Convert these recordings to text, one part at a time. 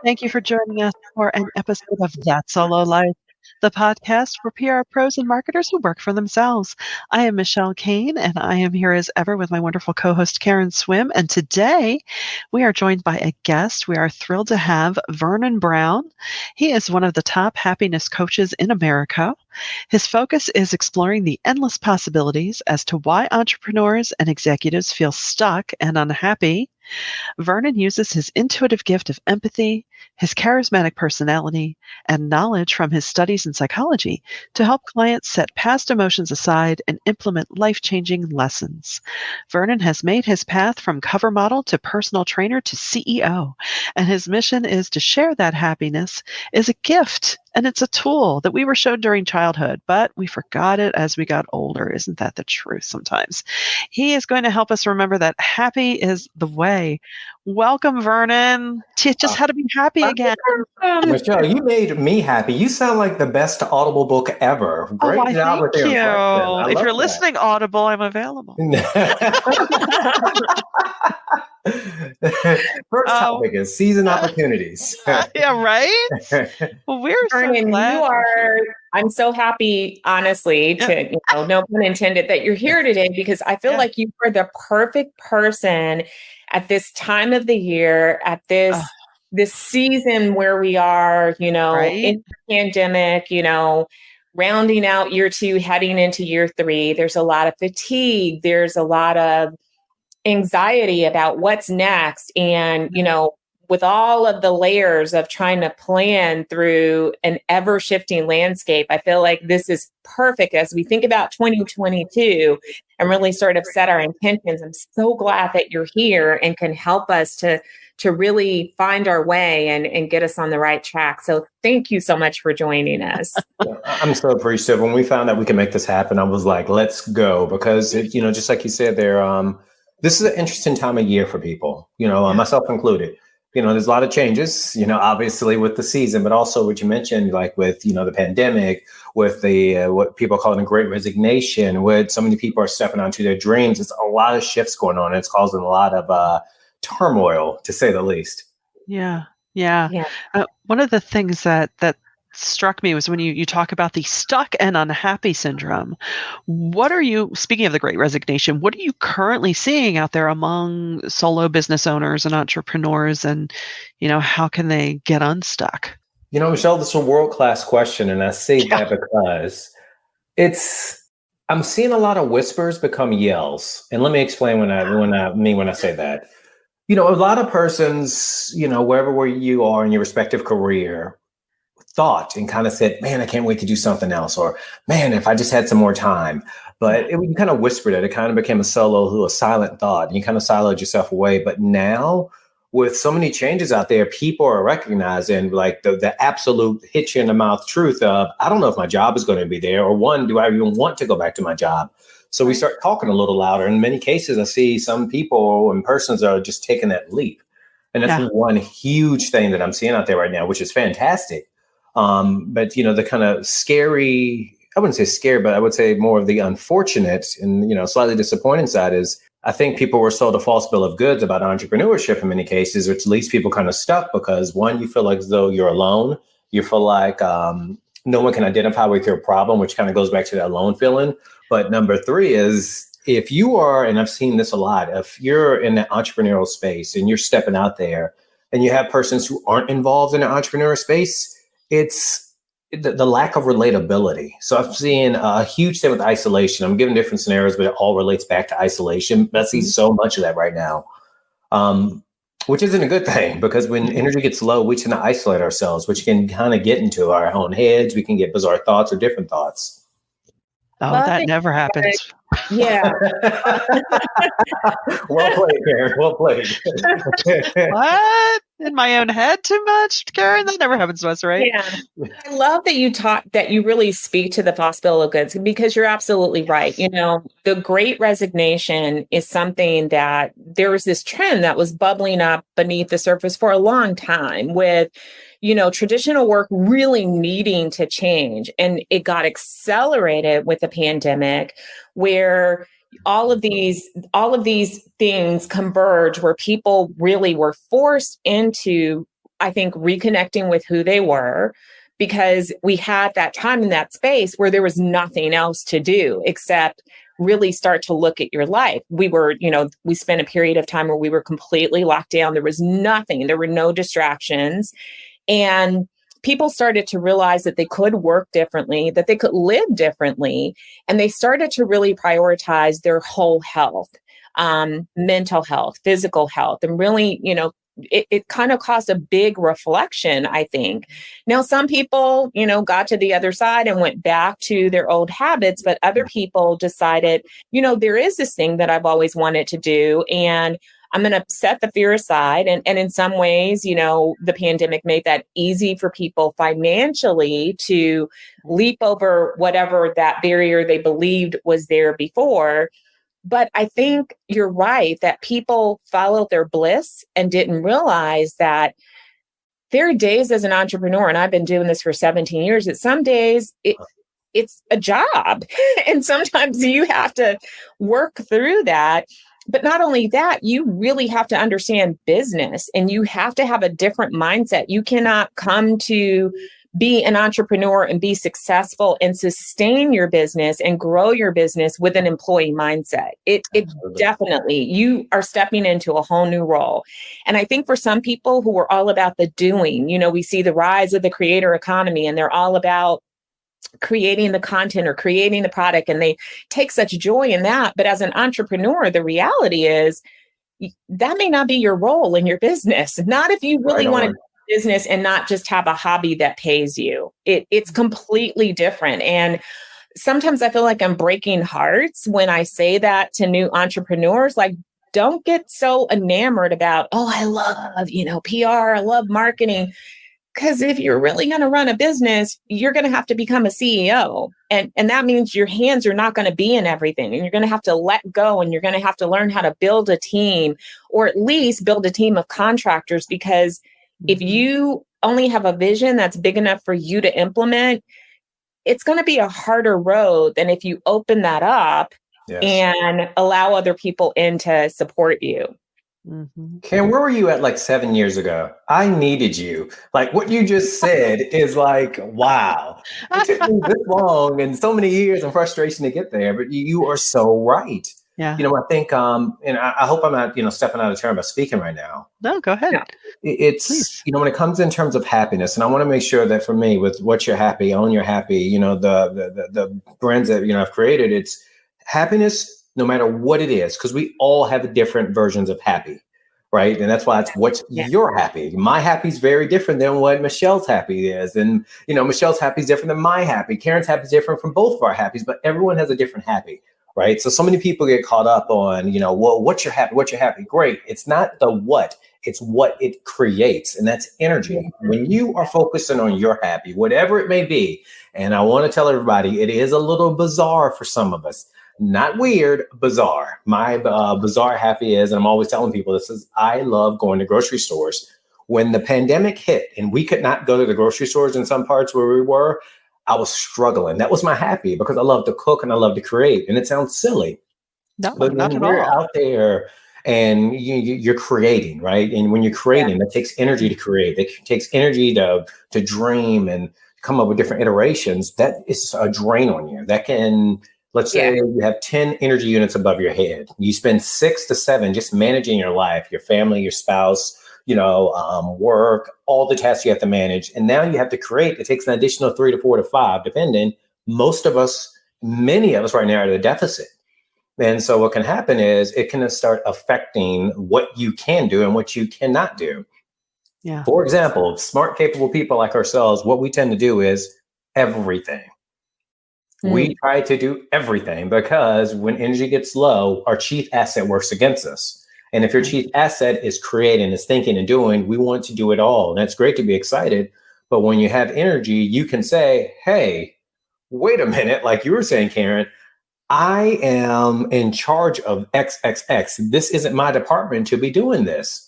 Thank you for joining us for an episode of That Solo Life, the podcast for PR pros and marketers who work for themselves. I am Michelle Kane, and I am here as ever with my wonderful co host, Karen Swim. And today we are joined by a guest. We are thrilled to have Vernon Brown. He is one of the top happiness coaches in America. His focus is exploring the endless possibilities as to why entrepreneurs and executives feel stuck and unhappy. Vernon uses his intuitive gift of empathy, his charismatic personality, and knowledge from his studies in psychology to help clients set past emotions aside and implement life changing lessons. Vernon has made his path from cover model to personal trainer to CEO, and his mission is to share that happiness is a gift and it's a tool that we were shown during childhood, but we forgot it as we got older. Isn't that the truth sometimes? He is going to help us remember that happy is the way. Welcome, Vernon. Just how to be happy again. Michelle, you made me happy. You sound like the best Audible book ever. Great job with your impression. If you're listening Audible, I'm available. First topic is season opportunities. Yeah, right? Well, we're Vernon, so glad. I'm so happy, honestly, to, no pun intended, that you're here today, because I feel like you are the perfect person at this time of the year, at this season where we are, in the pandemic, rounding out year 2, heading into year 3. There's a lot of fatigue. There's a lot of anxiety about what's next. And, with all of the layers of trying to plan through an ever shifting landscape, I feel like this is perfect as we think about 2022 and really sort of set our intentions. I'm so glad that you're here and can help us to really find our way and get us on the right track. So thank you so much for joining us. I'm so appreciative. When we found out we can make this happen, I was like, let's go, because just like you said there, this is an interesting time of year for people, myself included. There's a lot of changes, obviously with the season, but also what you mentioned, like with, the pandemic, with the what people call the Great Resignation, with so many people are stepping onto their dreams. It's a lot of shifts going on. It's causing a lot of turmoil, to say the least. Yeah. One of the things that struck me was when you talk about the stuck and unhappy syndrome. What are you, speaking of the Great Resignation, what are you currently seeing out there among solo business owners and entrepreneurs, and, how can they get unstuck? Michelle, this is a world-class question. And I say that because I'm seeing a lot of whispers become yells. And let me explain when I say that. A lot of persons, where you are in your respective career, thought and kind of said, man, I can't wait to do something else. Or, man, if I just had some more time. But you kind of whispered it. It kind of became a silent thought. And you kind of siloed yourself away. But now, with so many changes out there, people are recognizing like the absolute hit you in the mouth truth of, I don't know if my job is going to be there. Or one, do I even want to go back to my job? So we start talking a little louder. In many cases, I see some people and persons are just taking that leap. And that's one huge thing that I'm seeing out there right now, which is fantastic. But, the kind of scary, I wouldn't say scary, but I would say more of the unfortunate and, slightly disappointing side is I think people were sold a false bill of goods about entrepreneurship in many cases, which leaves people kind of stuck because, one, you feel like as though you're alone. You feel like no one can identify with your problem, which kind of goes back to that alone feeling. But number 3 is if you are, and I've seen this a lot, if you're in the entrepreneurial space and you're stepping out there and you have persons who aren't involved in the entrepreneurial space, it's the lack of relatability. So I'm seeing a huge thing with isolation. I'm giving different scenarios, but it all relates back to isolation. I see so much of that right now, which isn't a good thing, because when energy gets low, we tend to isolate ourselves, which can kind of get into our own heads. We can get bizarre thoughts or different thoughts. Oh, that never happens. Yeah. Well played, Karen. Well played. What? In my own head too much, Karen? That never happens to us, right? Yeah. I love that you really speak to the false bill of goods, because you're absolutely right. The Great Resignation is something that there was this trend that was bubbling up beneath the surface for a long time with, traditional work really needing to change. And it got accelerated with the pandemic, where all of these things converge, where people really were forced into I think, reconnecting with who they were, because we had that time in that space where there was nothing else to do except really start to look at your life. We spent a period of time where we were completely locked down. There was nothing, there were no distractions. And people started to realize that they could work differently, that they could live differently. And they started to really prioritize their whole health, mental health, physical health, and really, it kind of caused a big reflection, I think. Now, some people, got to the other side and went back to their old habits, but other people decided, there is this thing that I've always wanted to do, and I'm going to set the fear aside. And in some ways, the pandemic made that easy for people financially to leap over whatever that barrier they believed was there before. But I think you're right that people followed their bliss and didn't realize that there are days as an entrepreneur, and I've been doing this for 17 years, that some days it's a job. And sometimes you have to work through that. But not only that, you really have to understand business, and you have to have a different mindset. You cannot come to be an entrepreneur and be successful and sustain your business and grow your business with an employee mindset. It definitely, you are stepping into a whole new role. And I think for some people who are all about the doing, we see the rise of the creator economy, and they're all about creating the content or creating the product, and they take such joy in that. But as an entrepreneur, the reality is that may not be your role in your business. Not if you really want to business and not just have a hobby that pays you. It's completely different. And sometimes I feel like I'm breaking hearts when I say that to new entrepreneurs. Like, don't get so enamored about, I love, PR, I love marketing. Because if you're really going to run a business, you're going to have to become a CEO. And that means your hands are not going to be in everything. And you're going to have to let go, and you're going to have to learn how to build a team, or at least build a team of contractors. Because if you only have a vision that's big enough for you to implement, it's going to be a harder road than if you open that up and allow other people in to support you. Karen, where were you at like 7 years ago? I needed you. Like what you just said is like, wow. It took me this long and so many years and frustration to get there, but you are so right. Yeah. I think, and I hope I'm not, stepping out of turn by speaking right now. No, go ahead. Yeah. It's, Please. When it comes in terms of happiness, and I want to make sure that for me, with What You're Happy, Own Your Happy, the brands that, I've created, it's happiness no matter what it is, because we all have different versions of happy, right? And that's why it's what's your happy. My happy is very different than what Michelle's happy is. And, Michelle's happy is different than my happy. Karen's happy is different from both of our happies, but everyone has a different happy. Right. So many people get caught up on, what's your happy? What's your happy? Great. It's not the what, it's what it creates. And that's energy. When you are focusing on your happy, whatever it may be. And I want to tell everybody, it is a little bizarre for some of us. Not weird, bizarre. My bizarre happy is, and I'm always telling people this, is I love going to grocery stores. When the pandemic hit and we could not go to the grocery stores in some parts where we were, I was struggling. That was my happy, because I love to cook and I love to create. And it sounds silly, no, but not when at we're all out there and you're creating, right? And when you're creating, that takes energy to create. It takes energy to dream and come up with different iterations. That is a drain on you. That can, let's say you have 10 energy units above your head. You spend 6 to 7 just managing your life, your family, your spouse, work, all the tasks you have to manage. And now you have to create. It takes an additional 3 to 4 to 5, depending. Many of us right now are at a deficit. And so what can happen is it can start affecting what you can do and what you cannot do. Yeah. For example, smart, capable people like ourselves, what we tend to do is everything. We try to do everything, because when energy gets low, our chief asset works against us. And if your chief asset is creating, is thinking and doing, we want to do it all. And that's great to be excited. But when you have energy, you can say, hey, wait a minute. Like you were saying, Karen, I am in charge of XXX. This isn't my department to be doing this.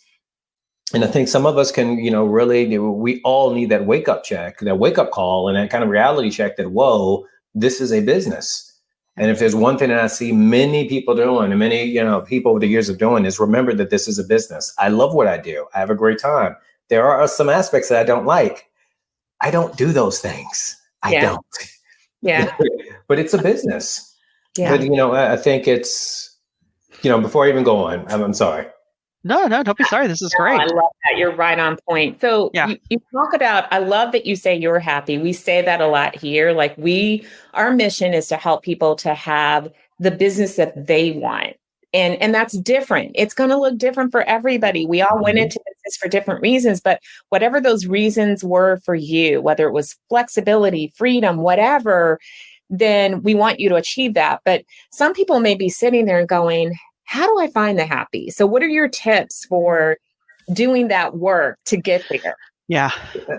And I think some of us can, really, we all need that wake up check, that wake up call, and that kind of reality check that, whoa, this is a business. And if there's one thing that I see many people doing, and many, people over the years of doing, is remember that this is a business. I love what I do. I have a great time. There are some aspects that I don't like. I don't do those things. I don't. Yeah. But it's a business. Yeah. But, I think it's, before I even go on, I'm sorry. No, don't be sorry. This is great. I love that. You're right on point. So Yeah. you talk about, I love that you say you're happy. We say that a lot here. Like our mission is to help people to have the business that they want. And that's different. It's going to look different for everybody. We all went into business for different reasons, but whatever those reasons were for you, whether it was flexibility, freedom, whatever, then we want you to achieve that. But some people may be sitting there going, how do I find the happy? So what are your tips for doing that work to get there? Yeah.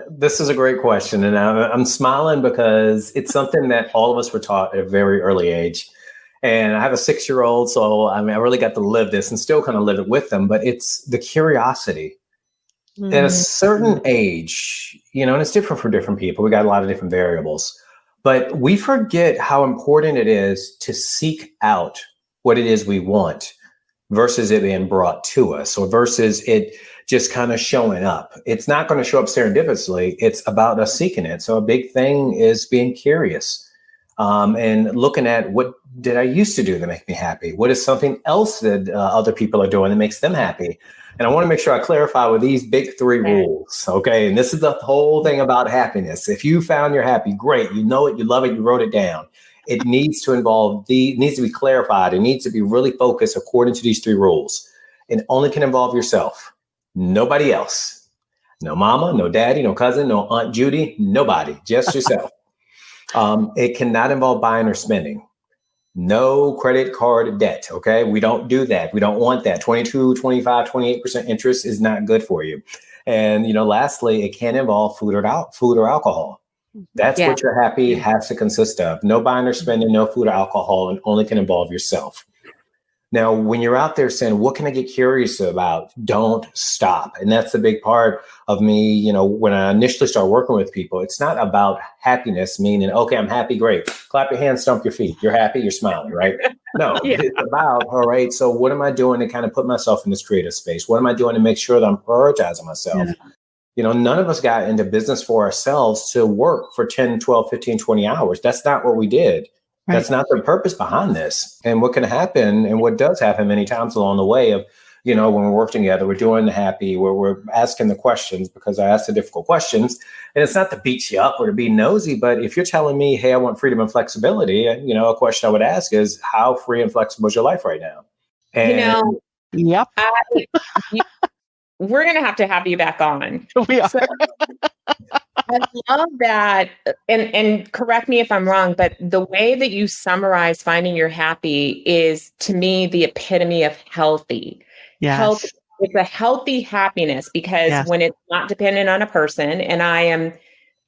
This is a great question. And I'm smiling because it's something that all of us were taught at a very early age. And I have a 6-year-old, so I really got to live this and still kind of live it with them. But it's the curiosity. At a certain age, and it's different for different people. We got a lot of different variables. But we forget how important it is to seek out what it is we want versus it being brought to us, or versus it just kind of showing up. It's not going to show up serendipitously. It's about us seeking it. So a big thing is being curious and looking at, what did I used to do that make me happy? What is something else that other people are doing that makes them happy? And I want to make sure I clarify with these big 3 rules. Okay. And this is the whole thing about happiness. If you found you're happy, great. You know it, you love it, you wrote it down. It needs to needs to be clarified. It needs to be really focused according to these 3 rules. It only can involve yourself, nobody else. No mama, no daddy, no cousin, no Aunt Judy, nobody, just yourself. It cannot involve buying or spending. No credit card debt. Okay. We don't do that. We don't want that. 22, 25, 28% interest is not good for you. And, lastly, it can involve food or alcohol. That's what your happy has to consist of. No buying or spending, no food or alcohol, and only can involve yourself. Now, when you're out there saying, what can I get curious about? Don't stop. And that's the big part of me, when I initially start working with people. It's not about happiness, meaning, okay, I'm happy, great. Clap your hands, stomp your feet. You're happy, you're smiling, right? No, It's about, all right, so what am I doing to kind of put myself in this creative space? What am I doing to make sure that I'm prioritizing myself? Yeah. None of us got into business for ourselves to work for 10, 12, 15, 20 hours. That's not what we did. Right. That's not the purpose behind this. And what can happen, and what does happen many times along the way of, when we work together, we're doing the happy, where we're asking the questions, because I ask the difficult questions. And it's not to beat you up or to be nosy, but if you're telling me, hey, I want freedom and flexibility, a question I would ask is, how free and flexible is your life right now? And yep. We're going to have you back on. We are. So, I love that. And correct me if I'm wrong, but the way that you summarize finding your happy is, to me, the epitome of healthy. Yes. Healthy. It's a healthy happiness, because when it's not dependent on a person, and I am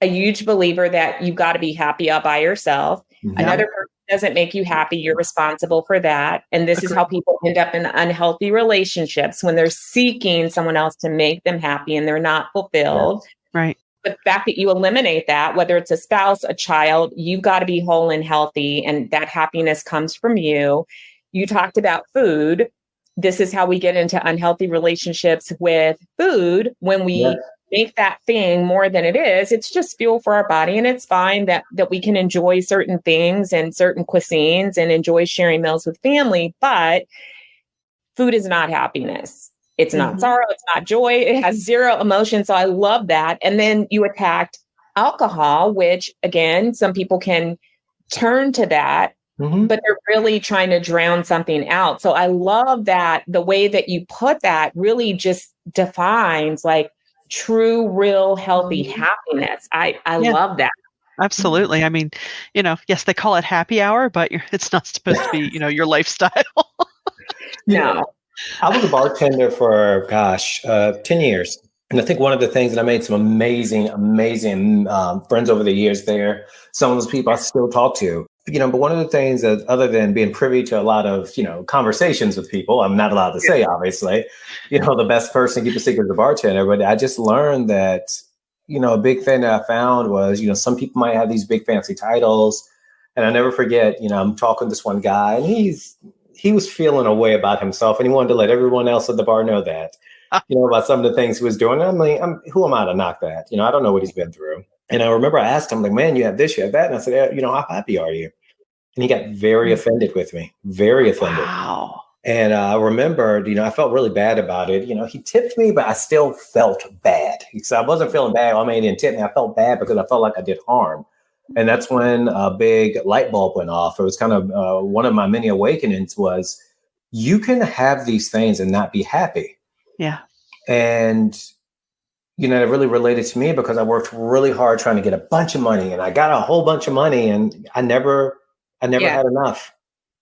a huge believer that you've got to be happy all by yourself. Yeah. Another person doesn't make you happy. You're responsible for that. And this is how people end up in unhealthy relationships, when they're seeking someone else to make them happy and they're not fulfilled. Yes. Right. The fact that you eliminate that, whether it's a spouse, a child, you've got to be whole and healthy, and that happiness comes from you. You talked about food. This is how we get into unhealthy relationships with food. When we make that thing more than it is, it's just fuel for our body. And it's fine that we can enjoy certain things and certain cuisines and enjoy sharing meals with family, but food is not happiness. It's not sorrow. It's not joy. It has zero emotion. So I love that. And then you attacked alcohol, which, again, some people can turn to that, but they're really trying to drown something out. So I love that the way that you put that really just defines like true, real, healthy happiness. I love that. Absolutely. I mean, yes, they call it happy hour, but it's not supposed to be, your lifestyle. No. I was a bartender for, 10 years. And I think one of the things that I made some amazing friends over the years there, some of those people I still talk to, but one of the things that, other than being privy to a lot of, conversations with people, I'm not allowed to say, obviously, the best person to keep a secret is a bartender. But I just learned that, a big thing that I found was, some people might have these big fancy titles. And I never forget, I'm talking to this one guy, and he was feeling a way about himself, and he wanted to let everyone else at the bar know that. about some of the things he was doing. I'm like, who am I to knock that? I don't know what he's been through. And I remember I asked him, like, man, you have this, you have that. And I said, yeah, how happy are you? And he got very offended with me, very offended. Wow. And I remembered, I felt really bad about it. He tipped me, but I still felt bad. So I wasn't feeling bad. I mean, he didn't tip me. I felt bad because I felt like I did harm. And that's when a big light bulb went off. It was kind of one of my many awakenings was you can have these things and not be happy. Yeah. And, it really related to me because I worked really hard trying to get a bunch of money, and I got a whole bunch of money, and I never had enough.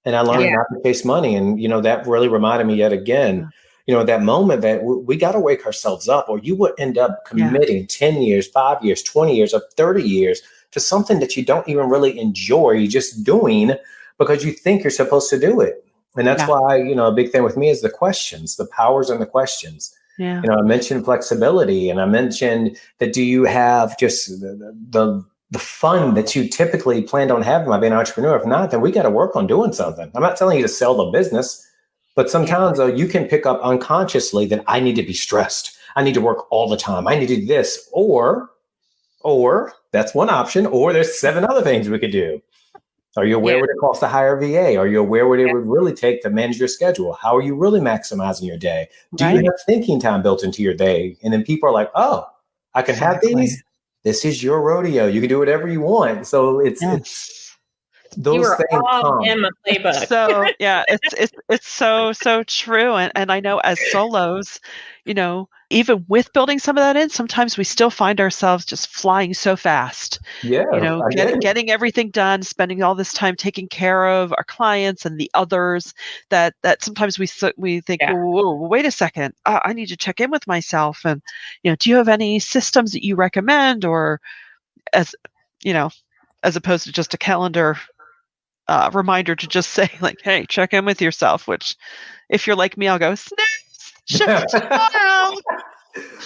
And I learned not to chase money. And, that really reminded me yet again, that moment that we got to wake ourselves up, or you would end up committing 10 years, 5 years, 20 years, or 30 years to something that you don't even really enjoy. You're just doing because you think you're supposed to do it. And that's why, a big thing with me is the questions, the powers and the questions. Yeah. I mentioned flexibility, and I mentioned that do you have just the fun that you typically planned on having by being an entrepreneur? If not, then we got to work on doing something. I'm not telling you to sell the business, but sometimes you can pick up unconsciously that I need to be stressed. I need to work all the time. I need to do this, or that's one option, or there's 7 other things we could do. Are you aware what it costs to hire a VA? Are you aware what it would really take to manage your schedule? How are you really maximizing your day? Do you have thinking time built into your day? And then people are like, oh, I can have these. This is your rodeo. You can do whatever you want. So it's those things all in the playbook. So it's so true. And I know as solos, even with building some of that in, sometimes we still find ourselves just flying so fast. Yeah. Getting everything done, spending all this time taking care of our clients and the others that sometimes we think, whoa, wait a second, I need to check in with myself. And, do you have any systems that you recommend, or as opposed to just a calendar reminder to just say like, hey, check in with yourself, which if you're like me, I'll go, shift tomorrow.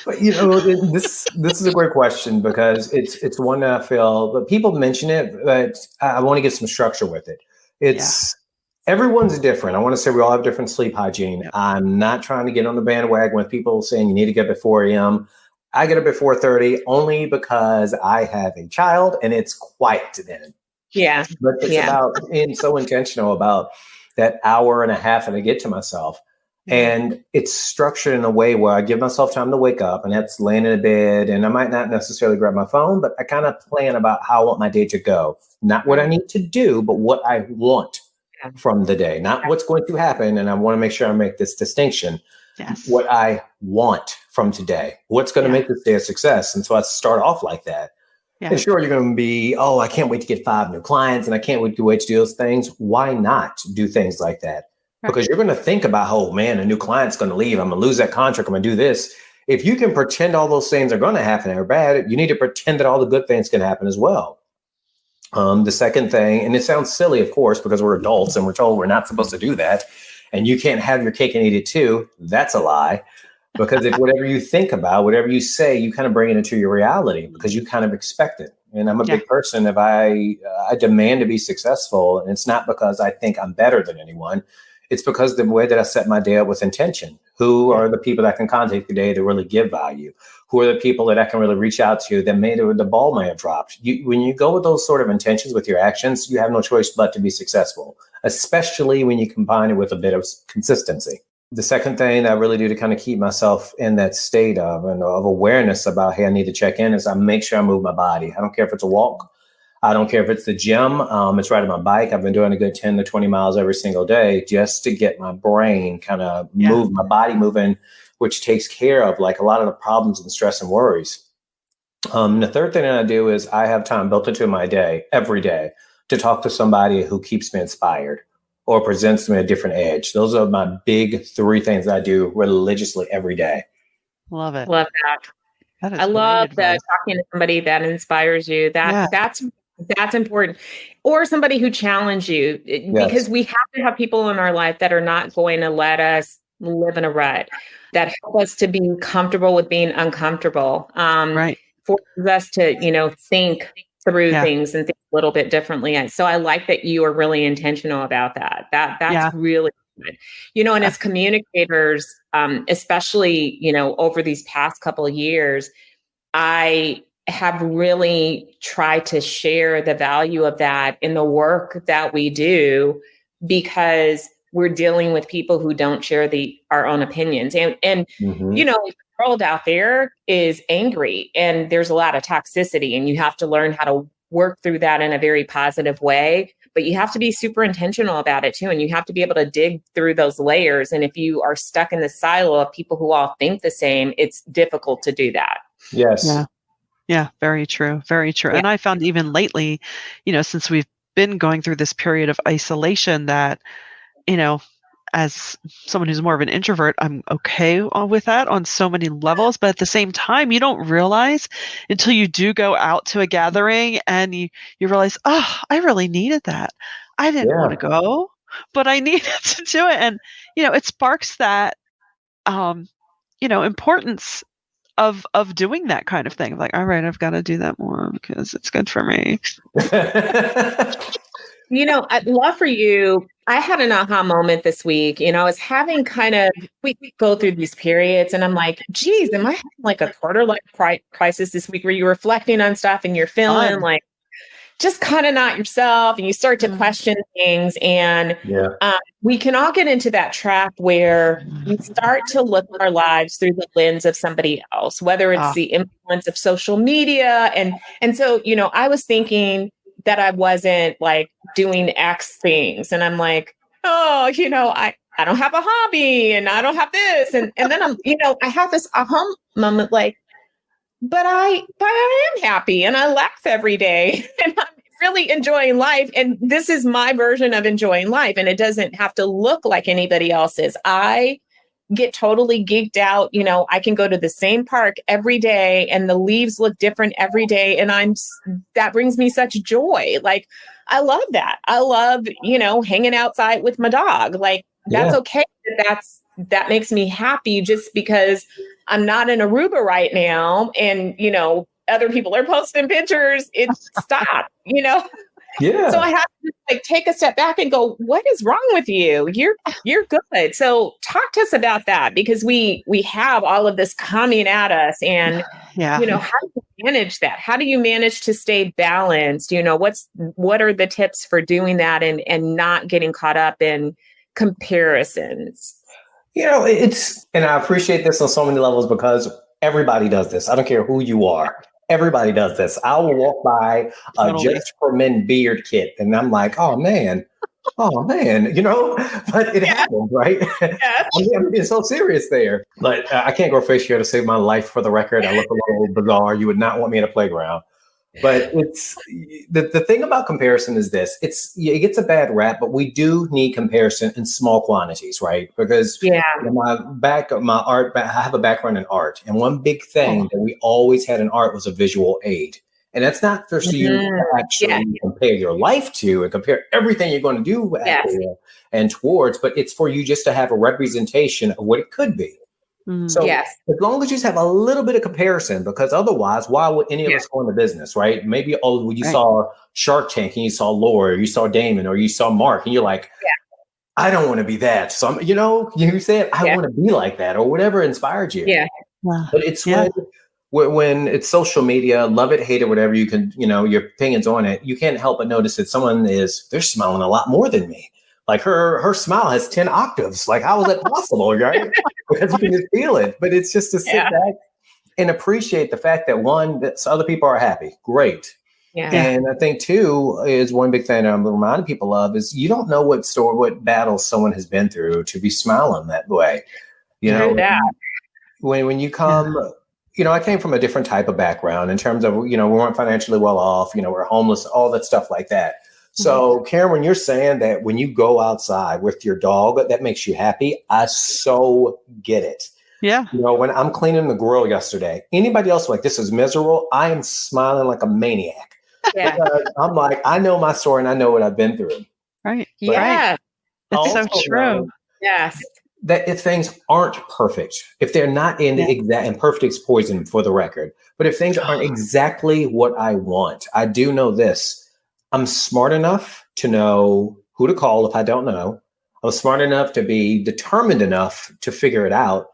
But this is a great question because it's one that I feel, but people mention it, but I want to get some structure with it. Everyone's different. I want to say we all have different sleep hygiene. Yep. I'm not trying to get on the bandwagon with people saying you need to get up at 4 a.m. I get up at 4:30 only because I have a child and it's quiet then. Yeah. But it's about being so intentional about that hour and a half that I get to myself. And it's structured in a way where I give myself time to wake up, and that's laying in a bed. And I might not necessarily grab my phone, but I kind of plan about how I want my day to go. Not what I need to do, but what I want from the day, not what's going to happen. And I want to make sure I make this distinction. Yes. What I want from today, what's going to make this day a success. And so I start off like that. Yeah. And sure, you're going to be, I can't wait to get 5 new clients and I can't wait to do those things. Why not do things like that? Because you're going to think about, oh man, a new client's going to leave. I'm going to lose that contract. I'm going to do this. If you can pretend all those things are going to happen or bad, you need to pretend that all the good things can happen as well. The second thing, and it sounds silly, of course, because we're adults and we're told we're not supposed to do that. And you can't have your cake and eat it too. That's a lie. Because if whatever you think about, whatever you say, you kind of bring it into your reality because you kind of expect it. And I'm a big person. If I demand to be successful, and it's not because I think I'm better than anyone. It's because the way that I set my day up with intention. Who are the people that I can contact today to really give value? Who are the people that I can really reach out to that the ball may have dropped? When you go with those sort of intentions with your actions, you have no choice but to be successful, especially when you combine it with a bit of consistency. The second thing that I really do to kind of keep myself in that state of awareness about, hey, I need to check in, is I make sure I move my body. I don't care if it's a walk. I don't care if it's the gym. It's riding my bike. I've been doing a good 10 to 20 miles every single day just to get my brain kind of move, my body moving, which takes care of like a lot of the problems and stress and worries. The third thing that I do is I have time built into my day every day to talk to somebody who keeps me inspired or presents me a different edge. Those are my big 3 things I do religiously every day. Love it. Love that. I love that talking to somebody that inspires you. That's important. Or somebody who challenges you, because we have to have people in our life that are not going to let us live in a rut, that help us to be comfortable with being uncomfortable. Forces us to, think through things and think a little bit differently. And so I like that you are really intentional about that. That's really And as communicators, especially, over these past couple of years, I have really tried to share the value of that in the work that we do, because we're dealing with people who don't share our own opinions. And the world out there is angry, and there's a lot of toxicity, and you have to learn how to work through that in a very positive way. But you have to be super intentional about it too. And you have to be able to dig through those layers. And if you are stuck in the silo of people who all think the same, it's difficult to do that. Yes. Yeah. Yeah. Very true. Very true. Yeah. And I found even lately, since we've been going through this period of isolation, that, as someone who's more of an introvert, I'm okay with that on so many levels. But at the same time, you don't realize until you do go out to a gathering and you realize, oh, I really needed that. I didn't want to go, but I needed to do it. And, it sparks that, importance of doing that kind of thing. Like, all right, I've got to do that more because it's good for me. I'd love for you. I had an aha moment this week. I was having we go through these periods, and I'm like, geez, am I having like a quarter life crisis this week, where you're reflecting on stuff and you're feeling like just kind of not yourself, and you start to question things. And we can all get into that trap where we start to look at our lives through the lens of somebody else, whether it's the influence of social media. And so, I was thinking that I wasn't like doing X things. And I'm like, oh, I don't have a hobby, and I don't have this. And then I have this aha moment, like, but I am happy, and I laugh every day, and I'm really enjoying life. And this is my version of enjoying life. And it doesn't have to look like anybody else's. I get totally geeked out. I can go to the same park every day, and the leaves look different every day. And that brings me such joy. Like, I love that. I love, hanging outside with my dog. Like, that's okay. That makes me happy, just because I'm not in Aruba right now. And, other people are posting pictures. Stop. So I have to take a step back and go, what is wrong with you? You're good. So talk to us about that, because we have all of this coming at us, and how do you manage that? How do you manage to stay balanced? What are the tips for doing that and not getting caught up in comparisons? And I appreciate this on so many levels, because everybody does this. I don't care who you are. Everybody does this. I will walk by a Just for Men beard kit, and I'm like, oh man, but it happens, right? Yes. I'm being so serious there. But I can't grow facial hair to save my life, for the record. I look a little bizarre. You would not want me in a playground. But it's the thing about comparison is this: it gets a bad rap, but we do need comparison in small quantities, right? Because I have a background in art, and one big thing that we always had in art was a visual aid, and that's not for you to actually compare your life to and compare everything you're going to do and towards, but it's for you just to have a representation of what it could be. So as long as you just have a little bit of comparison, because otherwise, why would any of us go into business, right? Maybe when you saw Shark Tank and you saw Laura, or you saw Damon, or you saw Mark, and you're like, I don't want to be that. So you said, I want to be like that, or whatever inspired you. Yeah. But it's when it's social media, love it, hate it, whatever, you can, your opinions on it, you can't help but notice that they're smiling a lot more than me. Like her smile has 10 octaves. Like, how is that possible, right? Because you can just feel it. But it's just to sit back and appreciate the fact that other people are happy. Great. Yeah. And I think too is one big thing I'm reminding people of is you don't know what battles someone has been through to be smiling that way. When you come, I came from a different type of background in terms of, we weren't financially well off, we're homeless, all that stuff like that. So, Karen, when you're saying that when you go outside with your dog, that makes you happy, I so get it. Yeah. When I'm cleaning the grill yesterday, anybody else like, this is miserable, I am smiling like a maniac. Yeah. Because I'm like, I know my story and I know what I've been through. Right. Yeah. That's so true. Yes. That if things aren't perfect, if they're not in the exact, and perfect is poison for the record, but if things aren't exactly what I want, I do know this. I'm smart enough to know who to call if I don't know. I was smart enough to be determined enough to figure it out.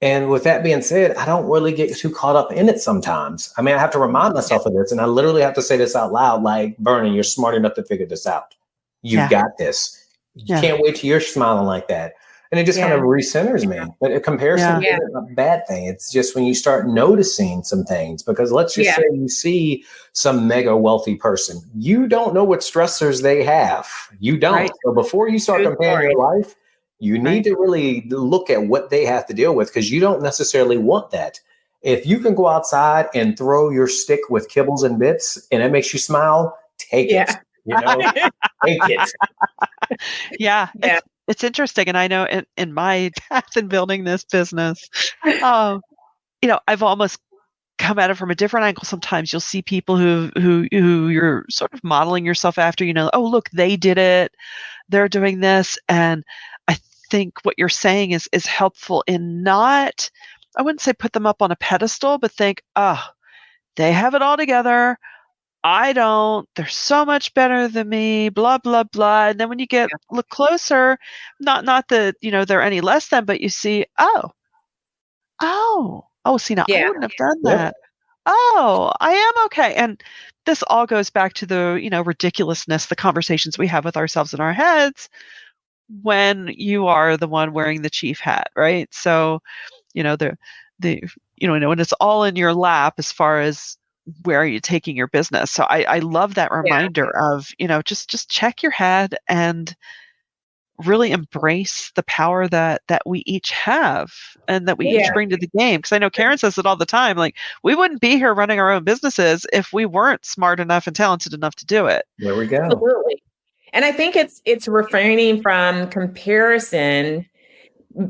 And with that being said, I don't really get too caught up in it sometimes. I mean, I have to remind myself of this, and I literally have to say this out loud, like, Vernon, you're smart enough to figure this out. You've got this. You can't wait till you're smiling like that. And it just kind of recenters me. But a comparison isn't a bad thing. It's just when you start noticing some things, because let's just say you see some mega wealthy person, you don't know what stressors they have. You don't. Right. So before you start comparing your life, you need to really look at what they have to deal with, because you don't necessarily want that. If you can go outside and throw your stick with kibbles and bits and it makes you smile, take it. You know, take it. It's interesting. And I know in my path in building this business, you know, I've almost come at it from a different angle. Sometimes you'll see people who you're sort of modeling yourself after, you know, oh, look, they did it. They're doing this. And I think what you're saying is helpful in not, I wouldn't say put them up on a pedestal, but think, oh, they have it all together. I don't. They're so much better than me, blah, blah, blah. And then when you look closer, not that, you know, they're any less than, but you see, see, now I wouldn't have done that. Oh, I am okay. And this all goes back to the, you know, ridiculousness, the conversations we have with ourselves in our heads when you are the one wearing the chief hat, right? So, you know, when it's all in your lap as far as where are you taking your business. So I love that reminder of, you know, just check your head and really embrace the power that we each have and that we each bring to the game. Because I know Karen says it all the time, like, we wouldn't be here running our own businesses if we weren't smart enough and talented enough to do it. There we go. Absolutely. And I think it's refraining from comparison.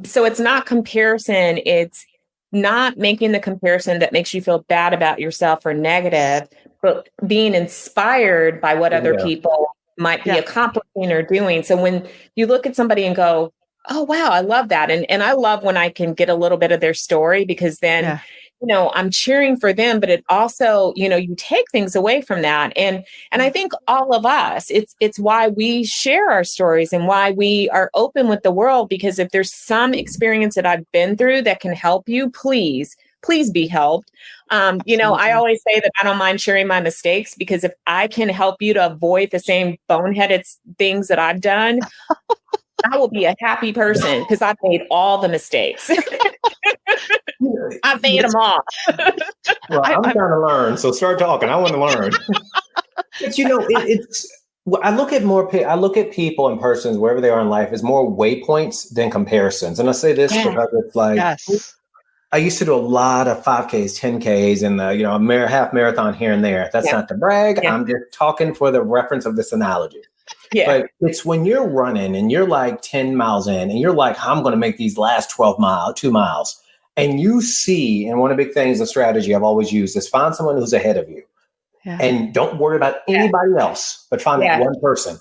So it's not comparison, it's not making the comparison that makes you feel bad about yourself or negative, but being inspired by what other people might be accomplishing or doing. So when you look at somebody and go, oh, wow, I love that. And I love when I can get a little bit of their story, because then, you know, I'm cheering for them, but it also, you know, you take things away from that. And I think all of us, it's why we share our stories and why we are open with the world, because if there's some experience that I've been through that can help you, please be helped. You know, I always say that I don't mind sharing my mistakes, because if I can help you to avoid the same boneheaded things that I've done, I will be a happy person, because I've made all the mistakes. I've made them all. Well, I'm trying to learn, so start talking. I want to learn. But you know, I look at people and persons wherever they are in life as more waypoints than comparisons. And I say this because it's like, I used to do a lot of 5Ks, 10Ks, and you know, a half marathon here and there. That's not to brag. I'm just talking for the reference of this analogy. But it's when you're running and you're like 10 miles in and you're like, I'm going to make these last 2 miles. And you see, and one of the big things, the strategy I've always used is find someone who's ahead of you and don't worry about anybody else, but find that one person.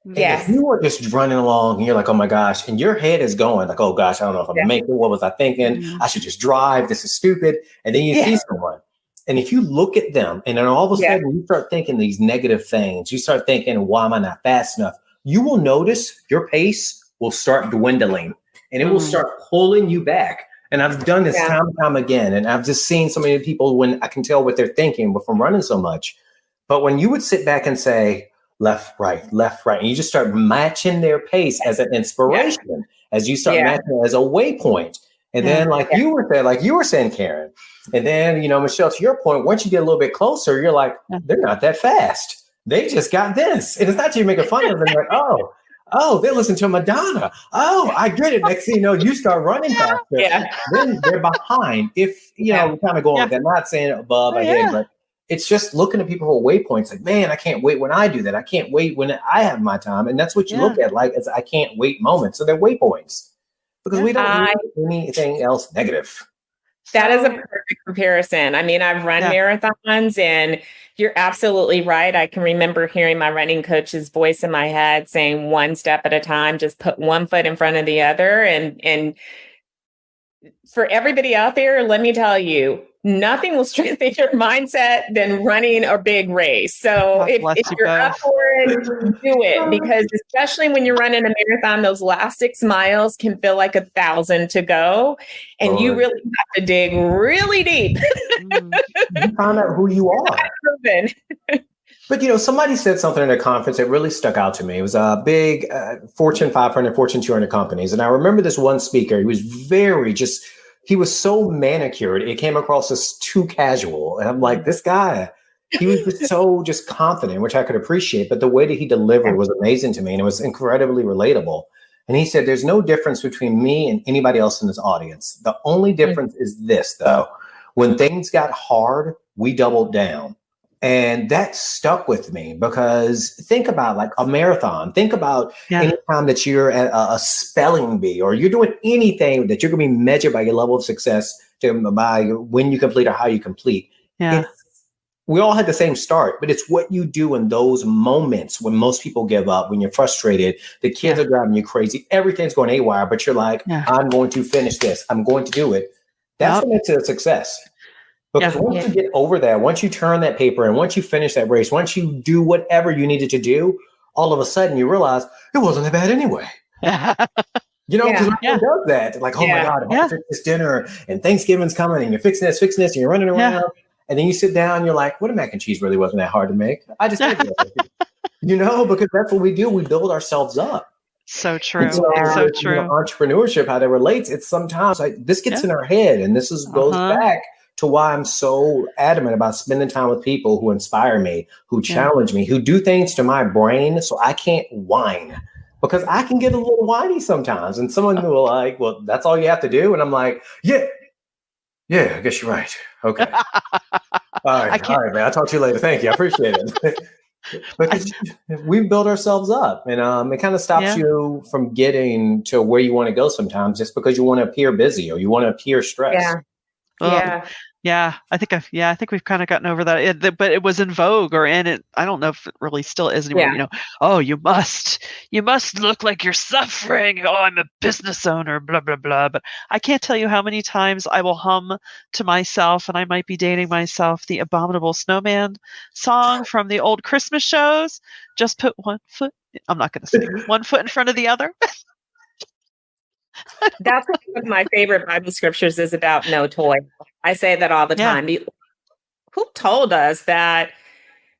And if you are just running along and you're like, oh my gosh, and your head is going like, oh gosh, I don't know if I'm gonna make it. What was I thinking? I should just drive. This is stupid. And then you see someone. And if you look at them and then all of a sudden you start thinking these negative things, you start thinking, why am I not fast enough? You will notice your pace will start dwindling and it will start pulling you back. And I've done this time and time again. And I've just seen so many people when I can tell what they're thinking from running so much. But when you would sit back and say, left, right, and you just start matching their pace as an inspiration, as you start matching it as a waypoint. And then you were saying, Karen, and then, you know, Michelle, to your point, once you get a little bit closer, you're like, they're not that fast. They just got this. And it's not you making fun of them. Like, oh, they listen to Madonna. Oh, I get it. Next thing you know, you start running faster. Then they're behind. If, you know, kind of going with that, I'm not saying above, but it's just looking at people for waypoints. Like, man, I can't wait when I do that. I can't wait when I have my time. And that's what you look at, like, as I can't wait moments. So they're waypoints because we don't need anything else negative. That is a perfect comparison. I mean, I've run marathons and you're absolutely right. I can remember hearing my running coach's voice in my head saying one step at a time, just put one foot in front of the other. And for everybody out there, let me tell you, nothing will strengthen your mindset than running a big race. So God if bless you you're up both. for it, do it. Because especially when you're running a marathon, those last 6 miles can feel like 1,000 to go. And you really have to dig really deep. You find out who you are. But, somebody said something at a conference that really stuck out to me. It was a big Fortune 500, Fortune 200 companies. And I remember this one speaker, he was he was so manicured. It came across as too casual. And I'm like, this guy, he was just so just confident, which I could appreciate. But the way that he delivered was amazing to me. And it was incredibly relatable. And he said, there's no difference between me and anybody else in this audience. The only difference is this, though. When things got hard, we doubled down. And that stuck with me because think about like a marathon. Think about any time that you're at a spelling bee or you're doing anything that you're going to be measured by your level of success by when you complete or how you complete. Yeah. We all had the same start, but it's what you do in those moments when most people give up, when you're frustrated, the kids are driving you crazy, everything's going haywire, but you're like, I'm going to finish this. I'm going to do it. That's what makes it a success. Because once you get over that, once you turn that paper and once you finish that race, once you do whatever you needed to do, all of a sudden you realize it wasn't that bad anyway. Because everyone does that. Like, oh my God, I have to fix this dinner and Thanksgiving's coming and you're fixing this, and you're running around. And then you sit down and you're like, well, the mac and cheese really wasn't that hard to make. I just did it. Because that's what we do. We build ourselves up. So true. So true. Entrepreneurship, how that relates, it's sometimes like this gets in our head. And this goes back to why I'm so adamant about spending time with people who inspire me, who challenge me, who do things to my brain so I can't whine. Because I can get a little whiny sometimes. And someone will like, well, that's all you have to do. And I'm like, yeah, I guess you're right. Okay. All right, man. I'll talk to you later. Thank you. I appreciate it. Because we build ourselves up and it kind of stops you from getting to where you want to go sometimes just because you want to appear busy or you want to appear stressed. I think we've kind of gotten over that. But it was in vogue or in it. I don't know if it really still is anymore. Oh, you must look like you're suffering. Oh, I'm a business owner, blah, blah, blah. But I can't tell you how many times I will hum to myself, and I might be dating myself, the Abominable Snowman song from the old Christmas shows. Just put one foot, I'm not going to sing, one foot in front of the other. That's one of my favorite Bible scriptures is about no toil. I say that all the time. Who told us that?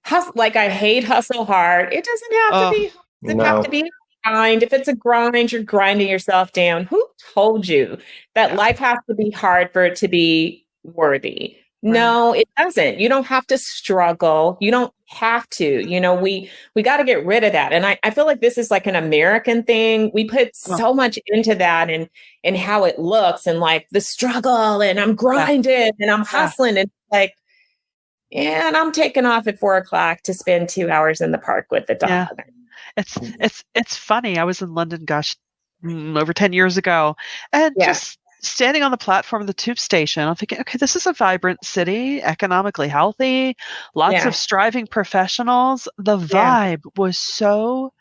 I hate hustle hard. It doesn't have to be. It doesn't have to be a grind. If it's a grind, you're grinding yourself down. Who told you that life has to be hard for it to be worthy? Right. No, it doesn't. You don't have to struggle. You don't have to. We got to get rid of that. And I feel like this is like an American thing. We put so much into that and how it looks and like the struggle and I'm grinding and I'm hustling and like, and I'm taking off at 4:00 to spend 2 hours in the park with the dog. It's funny. I was in London, over 10 years ago, and just standing on the platform of the tube station, I'm thinking, okay, this is a vibrant city, economically healthy, lots of striving professionals. The vibe was so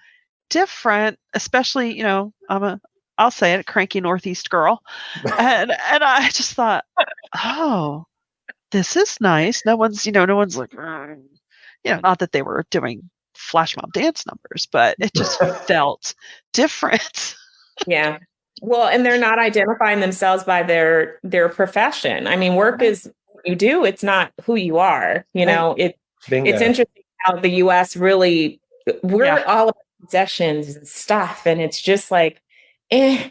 different, especially, I'll say it, a cranky Northeast girl. and I just thought, oh, this is nice. No one's like, not that they were doing flash mob dance numbers, but it just felt different. Yeah. Well, and they're not identifying themselves by their profession. I mean, work is what you do. It's not who you are. It's interesting how the U.S. really, we're all about possessions and stuff. And it's just like, who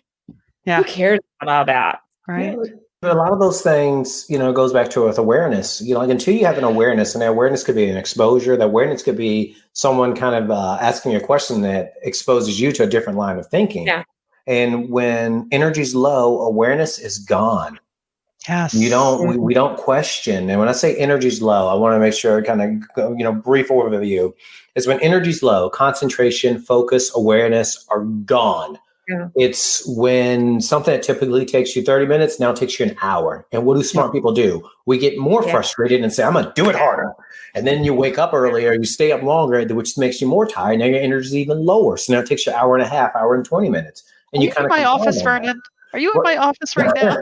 cares about all that? Right. But a lot of those things, goes back to with awareness. Like until you have an awareness, and that awareness could be an exposure, that awareness could be someone kind of asking you a question that exposes you to a different line of thinking. Yeah. And when energy's low, awareness is gone. Yes. We don't question. And when I say energy's low, I want to make sure kind of, brief overview is when energy's low, concentration, focus, awareness are gone. Yeah. It's when something that typically takes you 30 minutes now takes you an hour. And what do smart people do? We get more frustrated and say, I'm going to do it harder. And then you wake up earlier, you stay up longer, which makes you more tired. Now your energy is even lower. So now it takes you an hour and a half, hour and 20 minutes. And you kind of my office, Vernon. Are you in my office right now?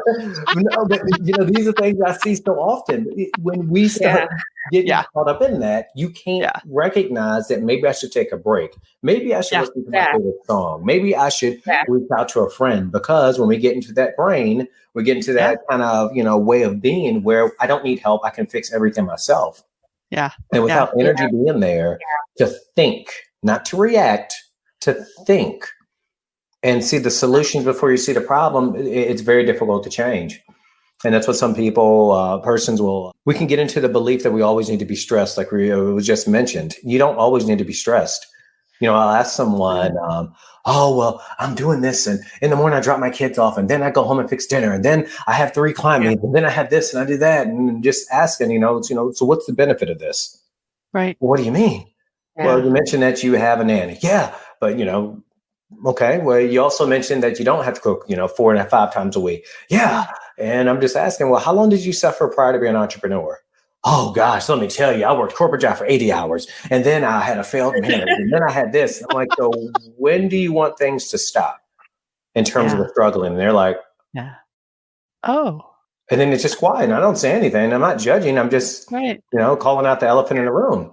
No, but these are things I see so often. When we start getting caught up in that, you can't recognize that maybe I should take a break. Maybe I should listen to my favorite song. Maybe I should reach out to a friend, because when we get into that brain, we get into that kind of, way of being where I don't need help. I can fix everything myself. Yeah. And without energy being there to think, not to react, to think and see the solutions before you see the problem, it's very difficult to change. And that's what some people, we can get into the belief that we always need to be stressed. Like it was just mentioned, you don't always need to be stressed. I'll ask someone, oh, well, I'm doing this. And in the morning I drop my kids off, and then I go home and fix dinner. And then I have 3 client meetings, and then I have this and I do that. And just asking, so what's the benefit of this? Right. Well, what do you mean? Yeah. Well, you mentioned that you have a nanny. Yeah. But, okay. Well, you also mentioned that you don't have to cook, 4 and 5 times a week. Yeah. And I'm just asking, well, how long did you suffer prior to being an entrepreneur? Oh gosh, let me tell you, I worked corporate job for 80 hours, and then I had a failed marriage, and then I had this. I'm like, so when do you want things to stop in terms of the struggling? And they're like, oh. And then it's just quiet, and I don't say anything. I'm not judging. I'm just, calling out the elephant in the room.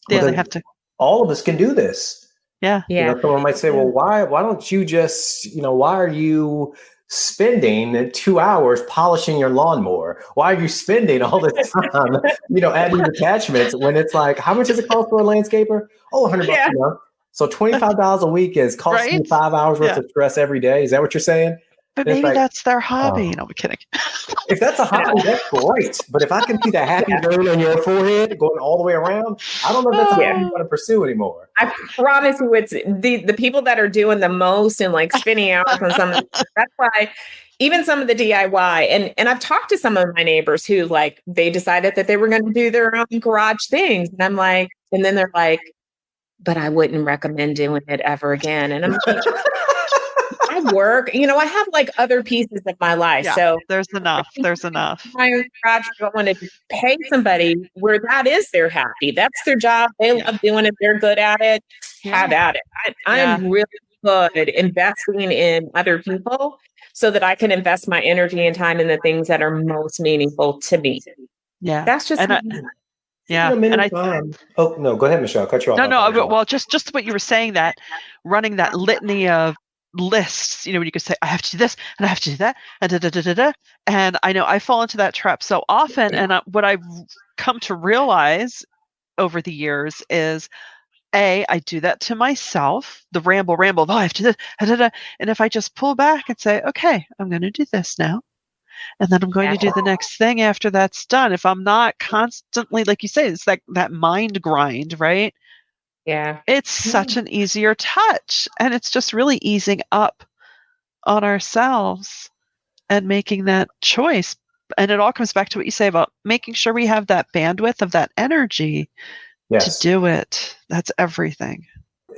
Yeah, they have to. All of us can do this. Yeah. Someone might say, well, why don't you just, why are you spending 2 hours polishing your lawnmower? Why are you spending all this time, adding attachments when it's like, how much does it cost for a landscaper? Oh, $100 a month. So $25 a week is costing you 5 hours worth of stress every day. Is that what you're saying? But maybe that's their hobby. No, I'm kidding. If that's a hobby, that's great. But if I can see the happy burn on your forehead going all the way around, I don't know if that's a hobby you want to pursue anymore. I promise you, it's the people that are doing the most and like spending hours on something. That's why even some of the DIY, and I've talked to some of my neighbors who like they decided that they were going to do their own garage things, and I'm like, and then they're like, but I wouldn't recommend doing it ever again. And I'm like, I work, I have like other pieces of my life. Yeah, so there's enough. My own garage, I don't want to pay somebody where that is their happy. That's their job. They love doing it. They're good at it. Have at it. I am really good investing in other people so that I can invest my energy and time in the things that are most meaningful to me. Yeah. That's just oh no, go ahead, Michelle. Cut you off. No. Well, just what you were saying, that running that litany of lists, when you could say, I have to do this and I have to do that, and and I know I fall into that trap so often. And what I've come to realize over the years is, I do that to myself, the ramble. Oh, I have to do this, and if I just pull back and say, okay, I'm going to do this now, and then I'm going to do the next thing after that's done. If I'm not constantly, like you say, it's like that mind grind, right? Yeah. It's such an easier touch, and it's just really easing up on ourselves and making that choice. And it all comes back to what you say about making sure we have that bandwidth of that energy to do it. That's everything.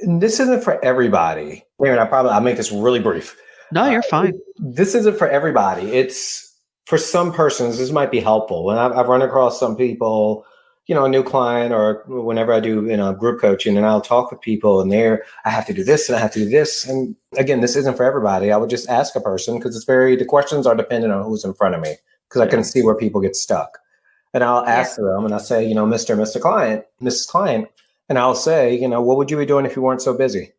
And this isn't for everybody. Aaron, I'll make this really brief. No, you're fine. This isn't for everybody. It's for some persons. This might be helpful. And I've run across some people, a new client, or whenever I do group coaching, and I'll talk with people, and I have to do this and I have to do this. And again, this isn't for everybody. I would just ask a person, because the questions are dependent on who's in front of me, because I can see where people get stuck. And I'll ask them, and I'll say, Mr. Client, Mrs. Client, and I'll say, what would you be doing if you weren't so busy?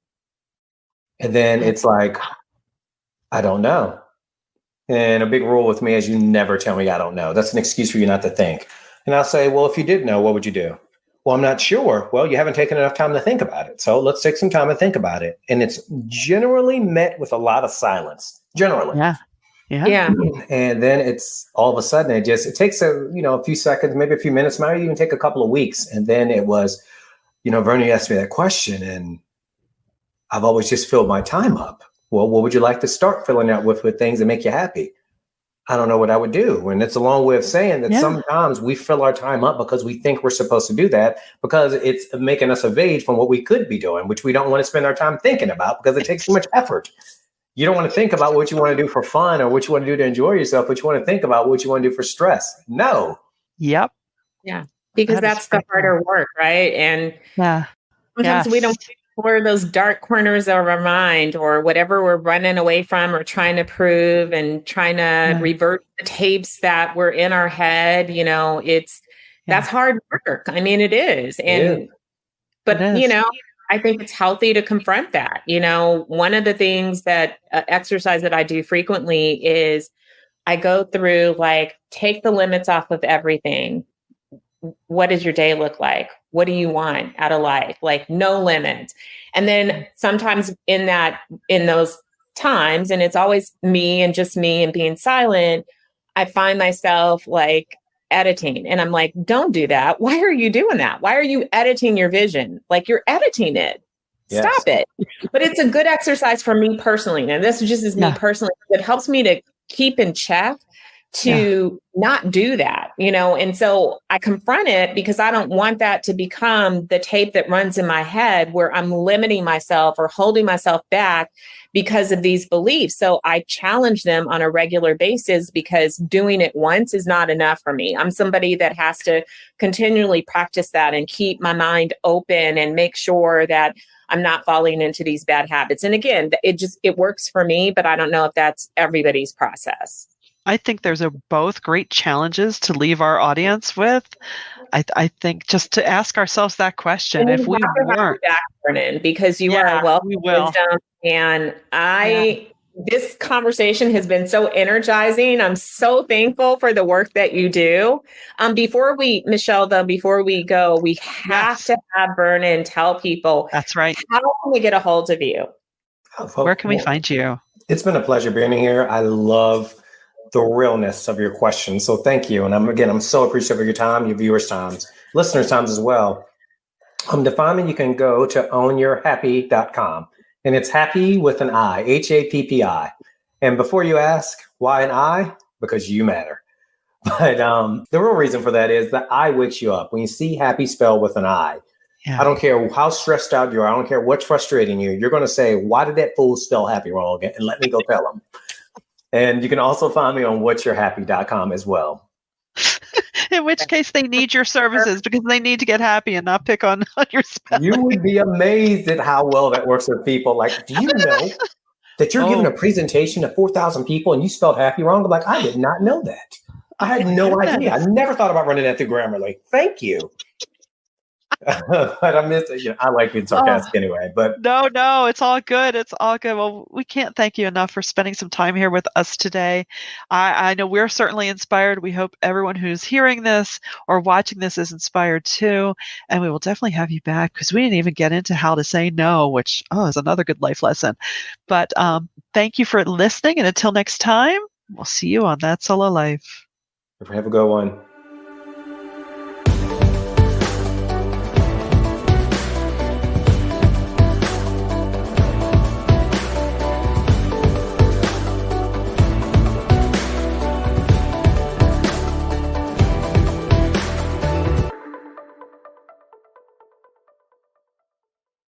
And then it's like, I don't know. And a big rule with me is you never tell me I don't know. That's an excuse for you not to think. And I'll say, well, if you did know, what would you do? Well, I'm not sure. Well, you haven't taken enough time to think about it. So let's take some time and think about it. And it's generally met with a lot of silence. Generally. Yeah. And then it's all of a sudden, it takes a few seconds, maybe a few minutes, might even take a couple of weeks. And then it was, Vernon asked me that question, and I've always just filled my time up. Well, what would you like to start filling out with things that make you happy? I don't know what I would do. And it's a long way of saying that sometimes we fill our time up because we think we're supposed to do that, because it's making us evade from what we could be doing, which we don't want to spend our time thinking about because it takes too much effort. You don't want to think about what you want to do for fun or what you want to do to enjoy yourself, but you want to think about what you want to do for stress. No. Yep. Yeah. Because that's the harder work, right? And sometimes we don't explore those dark corners of our mind or whatever we're running away from or trying to prove and trying to revert the tapes that were in our head. That's hard work. I mean, it is. But I think it's healthy to confront that. One of the things that exercise that I do frequently is I go through take the limits off of everything. What does your day look like? What do you want out of life? No limits. And then sometimes in those times, and it's always me and just me and being silent, I find myself editing. And I'm like, don't do that. Why are you doing that? Why are you editing your vision? You're editing it. Yes. Stop it. But it's a good exercise for me personally. And this just is me personally. It helps me to keep in check to not do that, and so I confront it because I don't want that to become the tape that runs in my head where I'm limiting myself or holding myself back because of these beliefs. So I challenge them on a regular basis because doing it once is not enough for me. I'm somebody that has to continually practice that and keep my mind open and make sure that I'm not falling into these bad habits. And again, it works for me, but I don't know if that's everybody's process. I think there's both great challenges to leave our audience with. I think just to ask ourselves that question, if we weren't, Vernon, because you are a wealth of wisdom, and this conversation has been so energizing. I'm so thankful for the work that you do. Michelle, before we go, we have to have Vernon tell people. That's right. How can we get a hold of you? Where can we find you? It's been a pleasure being here. I love the realness of your questions. So thank you. And I'm so appreciative of your time, your viewers' times, listeners' times as well. To find me, you can go to ownyourhappy.com. And it's happy with an I, HAPPI. And before you ask, why an I? Because you matter. But the real reason for that is that I wakes you up. When you see happy spelled with an I, I don't care how stressed out you are. I don't care what's frustrating you. You're going to say, why did that fool spell happy wrong? And let me go tell him. And you can also find me on whatsyourhappy.com as well. In which case they need your services because they need to get happy and not pick on your spelling. You would be amazed at how well that works with people. Do you know that you're giving a presentation to 4,000 people and you spelled happy wrong? I'm like, I did not know that. I had no idea. I never thought about running that through Grammarly. Thank you. But I miss it. I like being sarcastic anyway. But no, it's all good. It's all good. Well, we can't thank you enough for spending some time here with us today. I know we're certainly inspired. We hope everyone who's hearing this or watching this is inspired too. And we will definitely have you back because we didn't even get into how to say no, which is another good life lesson. But thank you for listening. And until next time, we'll see you on That Solo Life. Have a good one.